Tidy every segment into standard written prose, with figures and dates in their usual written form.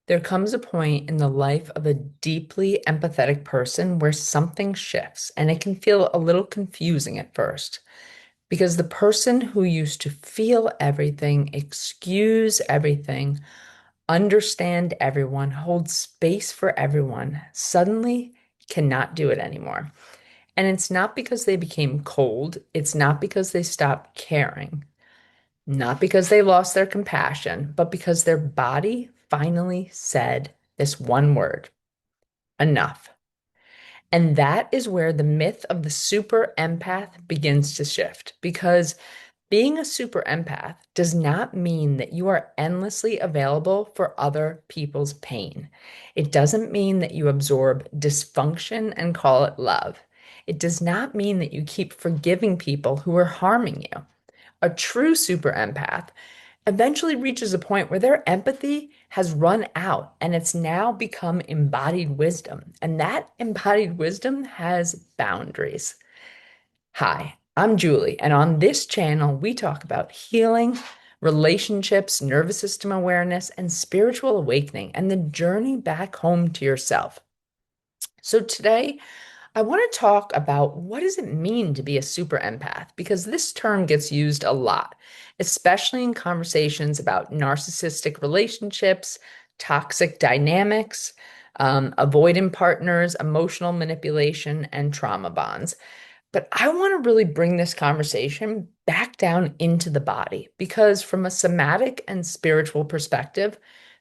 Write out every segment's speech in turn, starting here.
There comes a point in the life of a deeply empathetic person where something shifts, and it can feel a little confusing at first because the person who used to feel everything, excuse everything, understand everyone, hold space for everyone, suddenly cannot do it anymore. And it's not because they became cold, it's not because they stopped caring, not because they lost their compassion, but because their body finally said this one word, enough. And that is where the myth of the super empath begins to shift because being a super empath does not mean that you are endlessly available for other people's pain. It doesn't mean that you absorb dysfunction and call it love. It does not mean that you keep forgiving people who are harming you. A true super empath eventually reaches a point where their empathy has run out and it's now become embodied wisdom. And that embodied wisdom has boundaries. Hi, I'm Julie, and on this channel, we talk about healing, relationships, nervous system awareness, and spiritual awakening, and the journey back home to yourself. So today, I want to talk about what does it mean to be a super empath, because this term gets used a lot, especially in conversations about narcissistic relationships, toxic dynamics, avoidant partners, emotional manipulation, and trauma bonds. But I want to really bring this conversation back down into the body because, from a somatic and spiritual perspective,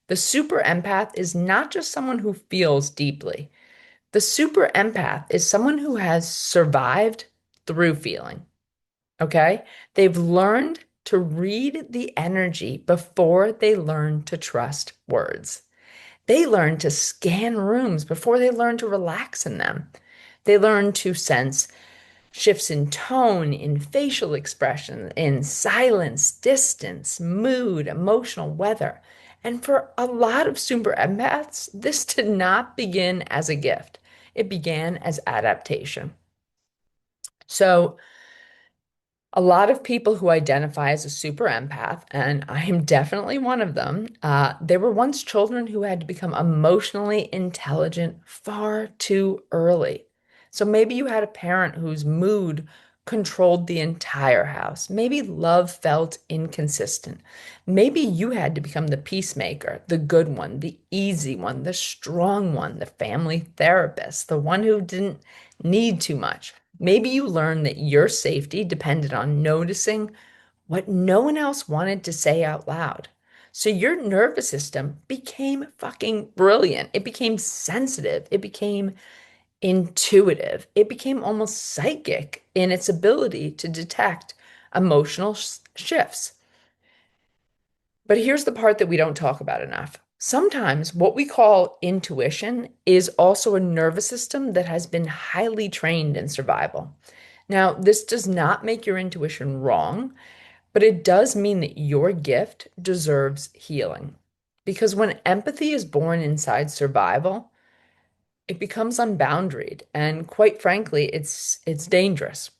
the super empath is not just someone who feels deeply. The super empath is someone who has survived through feeling. Okay. They've learned to read the energy before they learn to trust words. They learn to scan rooms before they learn to relax in them. They learn to sense shifts in tone, in facial expression, in silence, distance, mood, emotional weather. And for a lot of super empaths, this did not begin as a gift. It began as adaptation. So, a lot of people who identify as a super empath, and I am definitely one of them, they were once children who had to become emotionally intelligent far too early. So maybe you had a parent whose mood controlled the entire house. Maybe love felt inconsistent. Maybe you had to become the peacemaker, the good one, the easy one, the strong one, the family therapist, the one who didn't need too much. Maybe you learned that your safety depended on noticing what no one else wanted to say out loud. So your nervous system became fucking brilliant. It became sensitive. It became intuitive. It became almost psychic in its ability to detect emotional shifts. But here's the part that we don't talk about enough. Sometimes what we call intuition is also a nervous system that has been highly trained in survival. Now, this does not make your intuition wrong, but it does mean that your gift deserves healing. Because when empathy is born inside survival, it becomes unboundaried, and quite frankly, it's dangerous.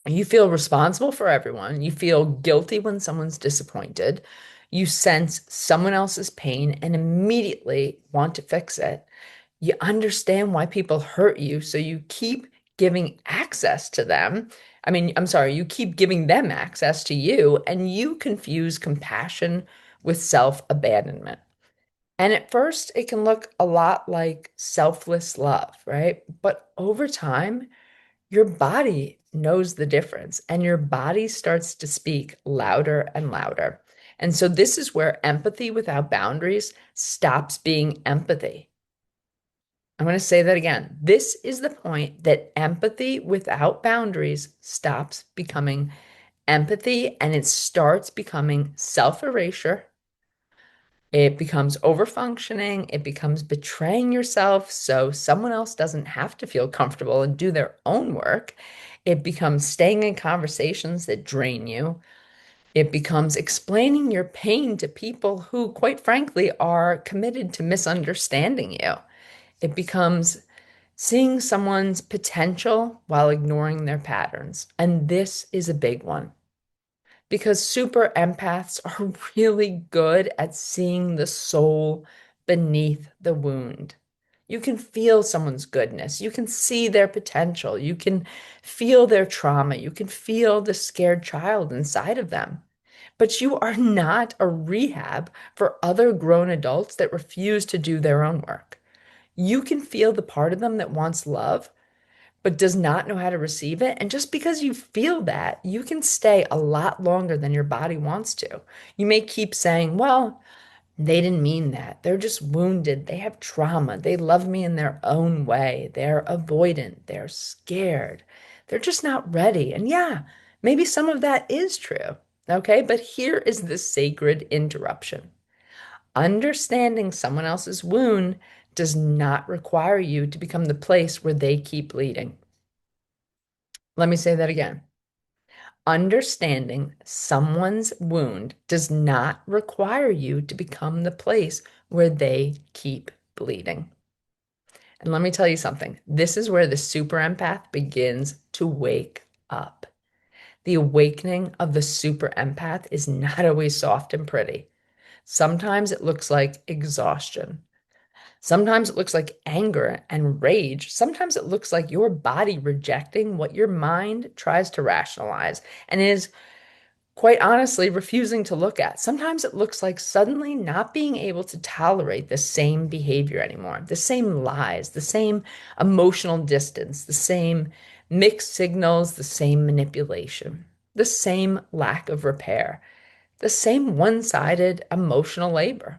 You feel responsible for everyone. You feel guilty when someone's disappointed. You sense someone else's pain and immediately want to fix it. You understand why people hurt you, so you keep giving access to them. I mean, I'm sorry, you keep giving them access to you, and you confuse compassion with self-abandonment. And at first, it can look a lot like selfless love, right? But over time, your body knows the difference and your body starts to speak louder and louder. And so, this is where empathy without boundaries stops being empathy. I'm going to say that again. This is the point that empathy without boundaries stops becoming empathy and it starts becoming self erasure. It becomes overfunctioning. It becomes betraying yourself so someone else doesn't have to feel comfortable and do their own work. It becomes staying in conversations that drain you. It becomes explaining your pain to people who, quite frankly, are committed to misunderstanding you. It becomes seeing someone's potential while ignoring their patterns. And this is a big one because super empaths are really good at seeing the soul beneath the wound. You can feel someone's goodness. You can see their potential. You can feel their trauma. You can feel the scared child inside of them. But you are not a rehab for other grown adults that refuse to do their own work. You can feel the part of them that wants love, but does not know how to receive it. And just because you feel that, you can stay a lot longer than your body wants to. You may keep saying, well, they didn't mean that. They're just wounded. They have trauma. They love me in their own way. They're avoidant. They're scared. They're just not ready. And yeah, maybe some of that is true. Okay, but here is the sacred interruption. Understanding someone else's wound does not require you to become the place where they keep bleeding. Let me say that again. Understanding someone's wound does not require you to become the place where they keep bleeding. And let me tell you something. This is where the super empath begins to wake up. The awakening of the super empath is not always soft and pretty. Sometimes it looks like exhaustion. Sometimes it looks like anger and rage. Sometimes it looks like your body rejecting what your mind tries to rationalize and is quite honestly refusing to look at. Sometimes it looks like suddenly not being able to tolerate the same behavior anymore, the same lies, the same emotional distance, the same mixed signals, the same manipulation, the same lack of repair, the same one-sided emotional labor.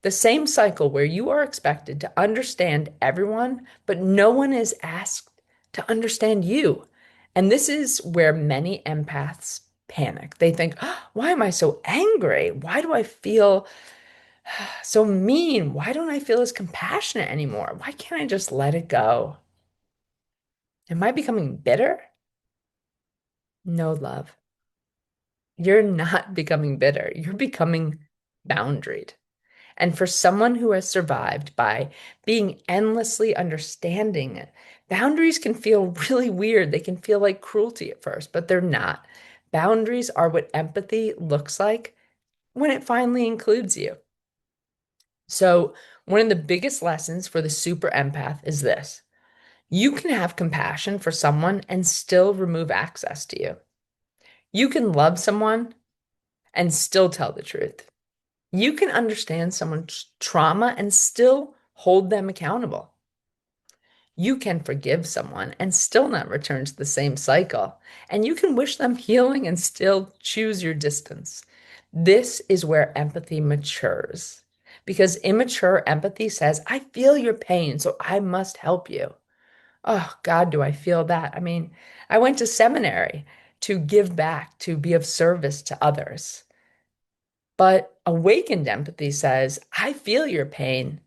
The same cycle where you are expected to understand everyone, but no one is asked to understand you. And this is where many empaths panic. They think, "Oh, why am I so angry? Why do I feel so mean? Why don't I feel as compassionate anymore? Why can't I just let it go? Am I becoming bitter?" No, love. You're not becoming bitter. You're becoming boundaried. And for someone who has survived by being endlessly understanding, boundaries can feel really weird. They can feel like cruelty at first, but they're not. Boundaries are what empathy looks like when it finally includes you. So, one of the biggest lessons for the super empath is this: you can have compassion for someone and still remove access to you. You can love someone and still tell the truth. You can understand someone's trauma and still hold them accountable. You can forgive someone and still not return to the same cycle. And you can wish them healing and still choose your distance. This is where empathy matures. Because immature empathy says, I feel your pain, so I must help you. Oh, God, do I feel that? I mean, I went to seminary to give back, to be of service to others. But awakened empathy says, I feel your pain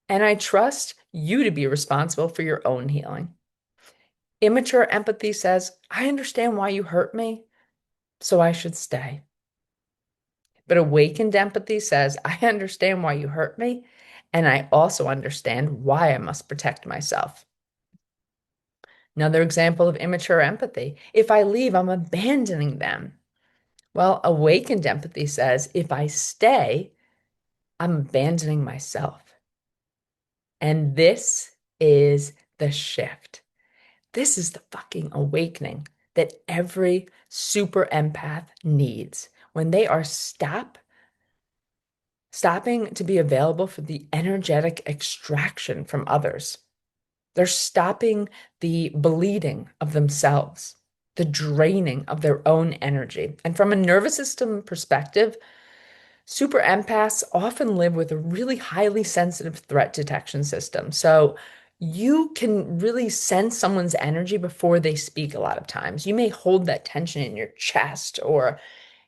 and I trust you to be responsible for your own healing. Immature empathy says, I understand why you hurt me, so I should stay. But awakened empathy says, I understand why you hurt me, and I also understand why I must protect myself. Another example of immature empathy: if I leave, I'm abandoning them. Well, awakened empathy says, if I stay, I'm abandoning myself. And this is the shift. This is the fucking awakening that every super empath needs when they are stopping to be available for the energetic extraction from others. They're stopping the bleeding of themselves, the draining of their own energy. And from a nervous system perspective, super empaths often live with a really highly sensitive threat detection system. So you can really sense someone's energy before they speak a lot of times. You may hold that tension in your chest or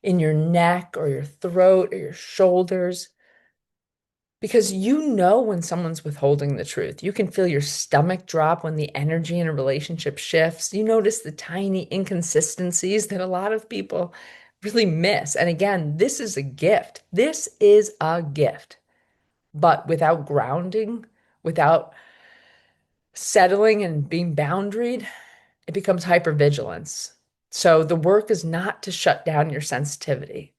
in your neck or your throat or your shoulders because you know when someone's withholding the truth. You can feel your stomach drop when the energy in a relationship shifts. You notice the tiny inconsistencies that a lot of people really miss. And again, this is a gift. This is a gift. But without grounding, without settling and being boundaried, it becomes hypervigilance. So the work is not to shut down your sensitivity.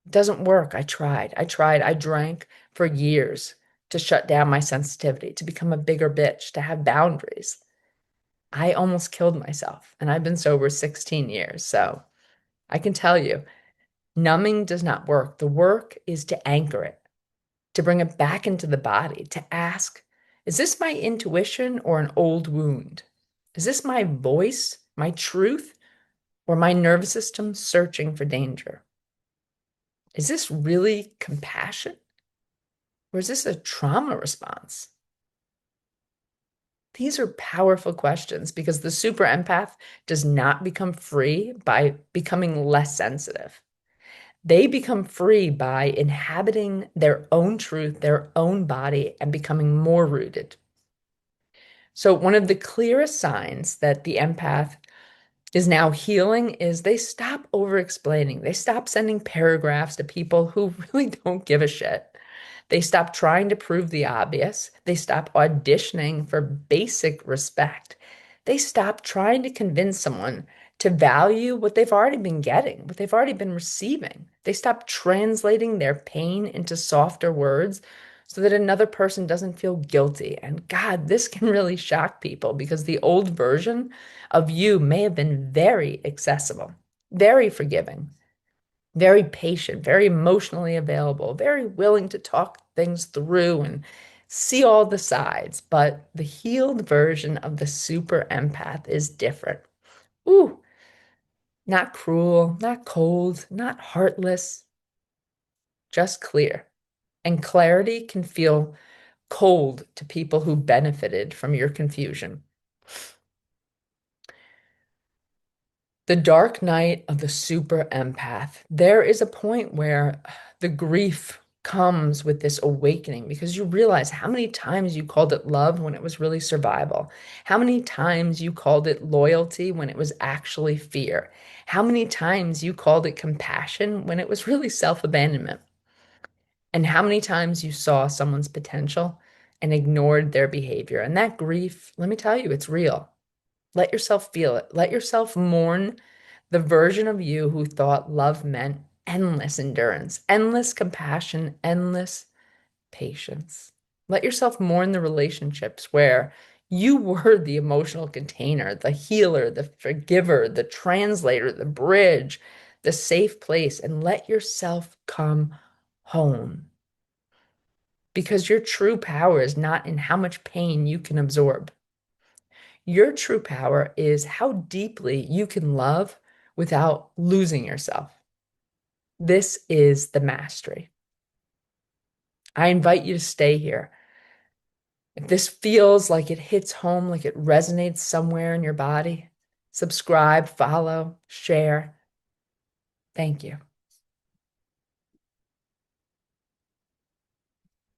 It doesn't work. I tried. I tried. I drank for years to shut down my sensitivity, to become a bigger bitch, to have boundaries. I almost killed myself, and I've been sober 16 years. So I can tell you, numbing does not work. The work is to anchor it, to bring it back into the body, to ask, is this my intuition or an old wound? Is this my voice, my truth, or my nervous system searching for danger? Is this really compassion, or is this a trauma response? These are powerful questions because the super empath does not become free by becoming less sensitive. They become free by inhabiting their own truth, their own body, and becoming more rooted. So, one of the clearest signs that the empath is now healing is they stop over explaining. They stop sending paragraphs to people who really don't give a shit. They stop trying to prove the obvious. They stop auditioning for basic respect. They stop trying to convince someone to value what they've already been getting, what they've already been receiving. They stop translating their pain into softer words so that another person doesn't feel guilty. And God, this can really shock people because the old version of you may have been very accessible, very forgiving, very patient, very emotionally available, very willing to talk things through and see all the sides. But the healed version of the super empath is different. Ooh, not cruel, not cold, not heartless, just clear. And clarity can feel cold to people who benefited from your confusion. The dark night of the super empath, there is a point where the grief comes with this awakening because you realize how many times you called it love when it was really survival, how many times you called it loyalty when it was actually fear, how many times you called it compassion when it was really self-abandonment, and how many times you saw someone's potential and ignored their behavior. And that grief, let me tell you, it's real. Let yourself feel it. Let yourself mourn the version of you who thought love meant endless endurance, endless compassion, endless patience. Let yourself mourn the relationships where you were the emotional container, the healer, the forgiver, the translator, the bridge, the safe place, and let yourself come home. Because your true power is not in how much pain you can absorb. Your true power is how deeply you can love without losing yourself. This is the mastery. I invite you to stay here. If this feels like it hits home, like it resonates somewhere in your body, subscribe, follow, share. Thank you.